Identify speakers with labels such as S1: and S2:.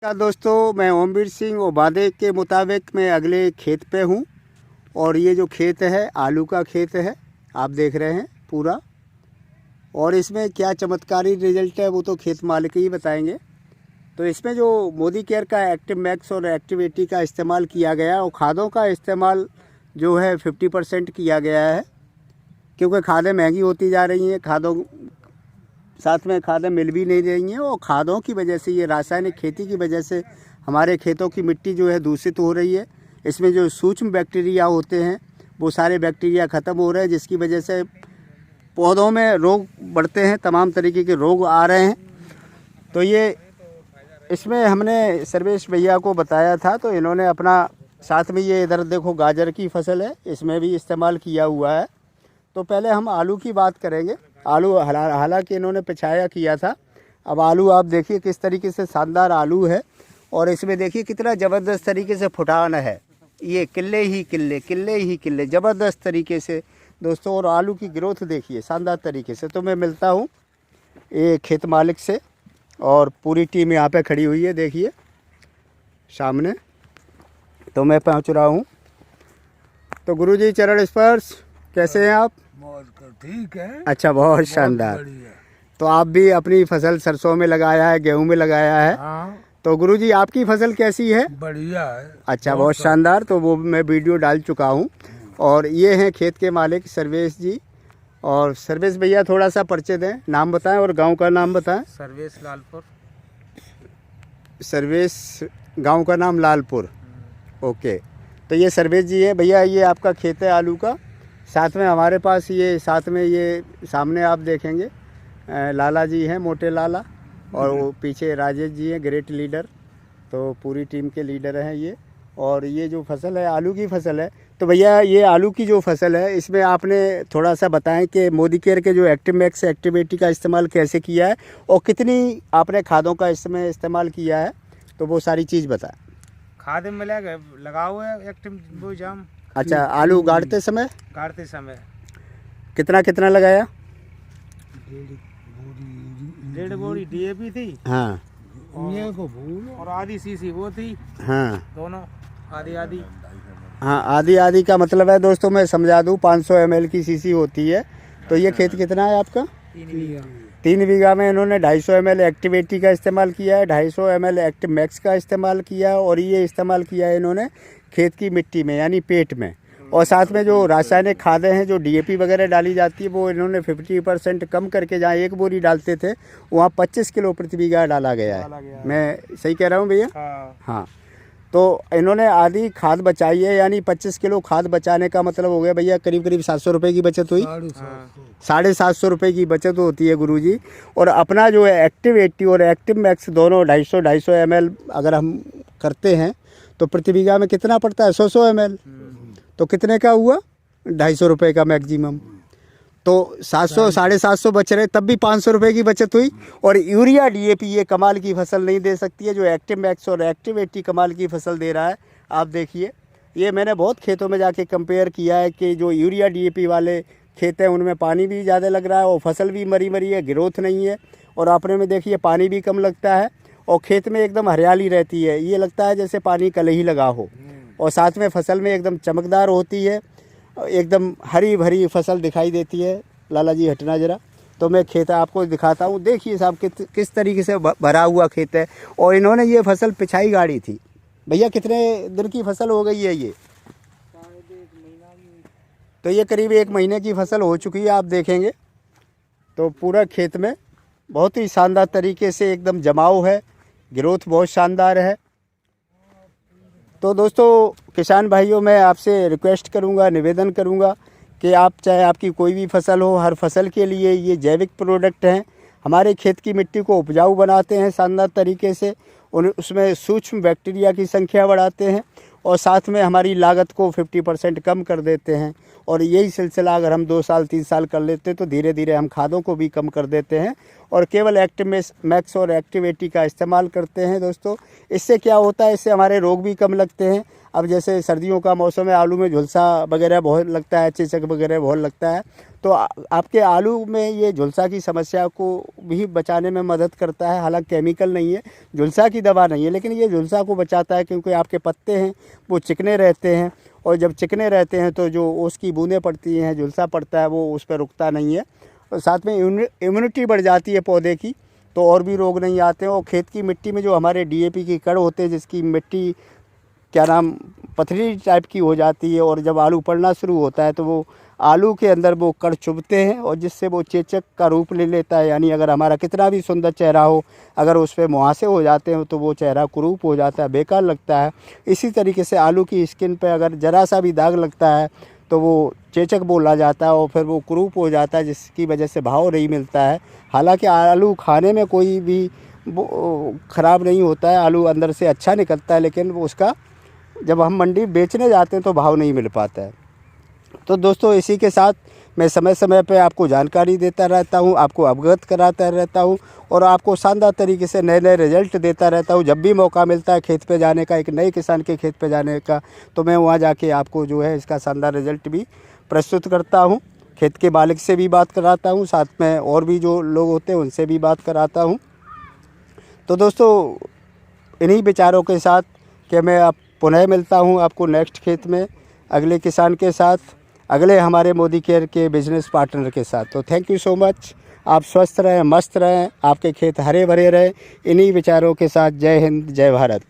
S1: नमस्कार दोस्तों, मैं ओमवीर सिंह और वादे के मुताबिक मैं अगले खेत पे हूँ। और ये जो खेत है आलू का खेत है, आप देख रहे हैं पूरा। और इसमें क्या चमत्कारी रिजल्ट है वो तो खेत मालिक ही बताएंगे। तो इसमें जो मोदी केयर का एक्टिव मैक्स और एक्टिविटी का इस्तेमाल किया गया और खादों का इस्तेमाल जो है 50% किया गया है, क्योंकि खादें महंगी होती जा रही हैं। खादों साथ में खादें मिल भी नहीं रही हैं और खादों की वजह से, ये रासायनिक खेती की वजह से हमारे खेतों की मिट्टी जो है दूषित हो रही है। इसमें जो सूक्ष्म बैक्टीरिया होते हैं वो सारे बैक्टीरिया ख़त्म हो रहे हैं, जिसकी वजह से पौधों में रोग बढ़ते हैं, तमाम तरीके के रोग आ रहे हैं। तो ये इसमें हमने सर्वेश भैया को बताया था, तो इन्होंने अपना साथ में ये इधर देखो गाजर की फसल है, इसमें भी इस्तेमाल किया हुआ है। तो पहले हम आलू की बात करेंगे। आलू हालांकि इन्होंने पिछाया किया था। अब आलू आप देखिए किस तरीके से शानदार आलू है, और इसमें देखिए कितना ज़बरदस्त तरीके से फुटान है। ये किल्ले ही किल्ले ज़बरदस्त तरीके से दोस्तों। और आलू की ग्रोथ देखिए शानदार तरीके से। तो मैं मिलता हूँ ये खेत मालिक से, और पूरी टीम यहाँ पे खड़ी हुई है, देखिए सामने। तो मैं पहुँच रहा हूँ। तो गुरुजी चरण स्पर्श, कैसे हैं आप?
S2: ठीक है।
S1: अच्छा, बहुत शानदार। तो आप भी अपनी फसल सरसों में लगाया है, गेहूं में लगाया है।
S2: हाँ।
S1: तो गुरुजी आपकी फसल कैसी है?
S2: बढ़िया है।
S1: अच्छा, बहुत शानदार। तो वो मैं वीडियो डाल चुका हूं। और ये हैं खेत के मालिक सर्वेश जी। और सर्वेश भैया थोड़ा सा परिचय दें, नाम बताएं और गांव का नाम बताएं।
S3: सर्वेश लालपुर।
S1: सर्वेश गांव का नाम लालपुर। ओके। तो ये सर्वेश जी है भैया, ये आपका खेत है आलू का। साथ में हमारे पास ये सामने आप देखेंगे लाला जी हैं, मोटे लाला। और वो पीछे राजेश जी हैं, ग्रेट लीडर। तो पूरी टीम के लीडर हैं ये। और ये जो फसल है आलू की फसल है। तो भैया ये आलू की जो फसल है, इसमें आपने थोड़ा सा बताएं कि मोदी केयर के जो एक्टिव मैक्स एक्टिविटी का इस्तेमाल कैसे किया है और कितनी आपने खादों का इसमें इस्तेमाल किया है, तो वो सारी चीज़ बताएं।
S3: खाद मिला लगाओ है एक्टिव वो जाम।
S1: अच्छा, आलू गाड़ते समय कितना लगाया?
S3: 1.5 बोरी DAP थी।
S1: हाँ।
S3: और आधी सीसी वो थी।
S1: हाँ,
S3: दोनों आधी।
S1: हाँ, आधी का मतलब है दोस्तों, मैं समझा दूँ, 500 ml की सीसी होती है। तो ये खेत कितना है आपका? 3 बीघा में इन्होंने 250 ml एक्टिविटी का इस्तेमाल किया है, 250 ml एक्टिव मैक्स का इस्तेमाल किया है, और ये इस्तेमाल किया है इन्होंने खेत की मिट्टी में यानी पेट में। और साथ में जो रासायनिक खादें हैं, जो DAP वगैरह डाली जाती है, वो इन्होंने 50% कम करके, जहाँ 1 बोरी डालते थे वहाँ 25 किलो प्रति बीघा डाला गया है। मैं सही कह रहा हूँ भैया? हाँ। तो इन्होंने आधी खाद बचाई है, यानी 25 किलो खाद बचाने का मतलब हो गया भैया करीब 700 रुपये की बचत हुई। 750 रुपये की बचत होती है गुरुजी। और अपना जो है एक्टिव 80 और एक्टिव मैक्स दोनों 250 ml अगर हम करते हैं तो प्रति बीघा में कितना पड़ता है? 100 ml। तो कितने का हुआ? 250 रुपये का मैक्सिमम। तो 700 750 बच रहे, तब भी 500 रुपये की बचत हुई। और यूरिया DAP ये कमाल की फसल नहीं दे सकती है, जो एक्टिव मैक्स और एक्टिव 80 कमाल की फसल दे रहा है। आप देखिए, ये मैंने बहुत खेतों में जाके कंपेयर किया है कि जो यूरिया DAP वाले खेत हैं उनमें पानी भी ज़्यादा लग रहा है और फसल भी मरी है, ग्रोथ नहीं है। और अपने में देखिए पानी भी कम लगता है और खेत में एकदम हरियाली रहती है, ये लगता है जैसे पानी कल ही लगा हो। और साथ में फसल में एकदम चमकदार होती है, एकदम हरी भरी फसल दिखाई देती है। लाला जी हटना जरा, तो मैं खेत आपको दिखाता हूँ। देखिए साहब किस तरीके से भरा हुआ खेत है। और इन्होंने ये फसल पिछाई गाड़ी थी। भैया कितने दिन की फसल हो गई है ये? तो ये करीब 1 महीने की फसल हो चुकी है, आप देखेंगे। तो पूरा खेत में बहुत ही शानदार तरीके से एकदम जमाव है, ग्रोथ बहुत शानदार है। तो दोस्तों किसान भाइयों, मैं आपसे रिक्वेस्ट करूंगा, निवेदन करूंगा कि आप चाहे आपकी कोई भी फसल हो, हर फसल के लिए ये जैविक प्रोडक्ट हैं। हमारे खेत की मिट्टी को उपजाऊ बनाते हैं शानदार तरीके से, उसमें सूक्ष्म बैक्टीरिया की संख्या बढ़ाते हैं, और साथ में हमारी लागत को 50% कम कर देते हैं। और यही सिलसिला अगर हम 2 साल 3 साल कर लेते तो धीरे धीरे हम खादों को भी कम कर देते हैं और केवल एक्टिमैक्स और एक्टिव80 का इस्तेमाल करते हैं दोस्तों। इससे क्या होता है, इससे हमारे रोग भी कम लगते हैं। अब जैसे सर्दियों का मौसम है, आलू में झुलसा वगैरह बहुत लगता है, चेचक वगैरह बहुत लगता है, तो आपके आलू में ये झुलसा की समस्या को भी बचाने में मदद करता है। हालांकि केमिकल नहीं है, झुलसा की दवा नहीं है, लेकिन ये झुलसा को बचाता है, क्योंकि आपके पत्ते हैं वो चिकने रहते हैं, और जब चिकने रहते हैं तो जो उसकी बूंदें पड़ती हैं, झुलसा पड़ता है, वो उस पर रुकता नहीं है, और साथ में इम्यूनिटी बढ़ जाती है पौधे की, तो और भी रोग नहीं आते हैं। और खेत की मिट्टी में जो हमारे DAP की कड़ होते हैं, जिसकी मिट्टी क्या नाम पथरीली टाइप की हो जाती है, और जब आलू पड़ना शुरू होता है तो वो आलू के अंदर वो कण चुभते हैं, और जिससे वो चेचक का रूप ले लेता है। यानी अगर हमारा कितना भी सुंदर चेहरा हो, अगर उस पर मुहासे हो जाते हैं तो वो चेहरा कुरूप हो जाता है, बेकार लगता है। इसी तरीके से आलू की स्किन पे अगर ज़रा सा भी दाग लगता है तो वो चेचक बोला जाता है, और फिर वो कुरूप हो जाता है, जिसकी वजह से भाव नहीं मिलता है। हालांकि आलू खाने में कोई भी ख़राब नहीं होता है, आलू अंदर से अच्छा निकलता है, लेकिन उसका जब हम मंडी बेचने जाते हैं तो भाव नहीं मिल पाता है। तो दोस्तों, इसी के साथ मैं समय समय पे आपको जानकारी देता रहता हूँ, आपको अवगत कराता रहता हूँ, और आपको शानदार तरीके से नए नए रिजल्ट देता रहता हूँ। जब भी मौका मिलता है खेत पे जाने का, एक नए किसान के खेत पे जाने का, तो मैं वहाँ जाके आपको जो है इसका शानदार रिजल्ट भी प्रस्तुत करता हूँ। खेत के मालिक से भी बात कराता हूँ, साथ में और भी जो लोग होते हैं उनसे भी बात कराता हूँ। तो दोस्तों, इन्हीं विचारों के साथ कि मैं अब पुनः मिलता हूँ आपको नेक्स्ट खेत में, अगले किसान के साथ, अगले हमारे मोदी केयर के बिजनेस पार्टनर के साथ। तो थैंक यू सो मच। आप स्वस्थ रहें, मस्त रहें, आपके खेत हरे भरे रहें। इन्हीं विचारों के साथ जय हिंद, जय भारत।